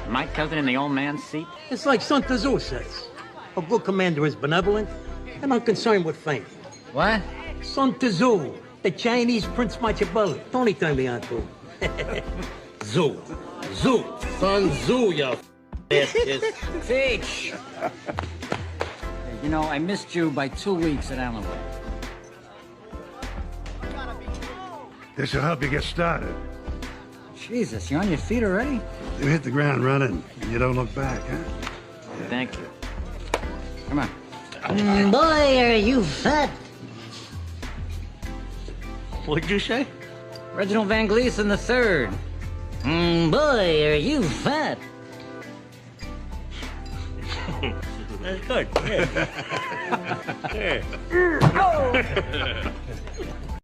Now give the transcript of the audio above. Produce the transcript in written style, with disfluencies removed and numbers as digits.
My cousin in the old man's seat? It's like Sun Tzu says. A good commander is benevolent and unconcerned with fame. What? Sun Tzu, the Chinese Prince Machiavelli. Tony turned me on to. Zhu. Sun Tzu, you ass kiss. Teach! You know, I missed you by 2 weeks at Allenwood. This will help you get started. Jesus, you're on your feet already? You hit the ground running, and you don't look back, huh? Thank you. Come on. Boy, are you fat. What'd you say? Reginald Van Gleason III. Boy, are you fat. That's good. Yeah.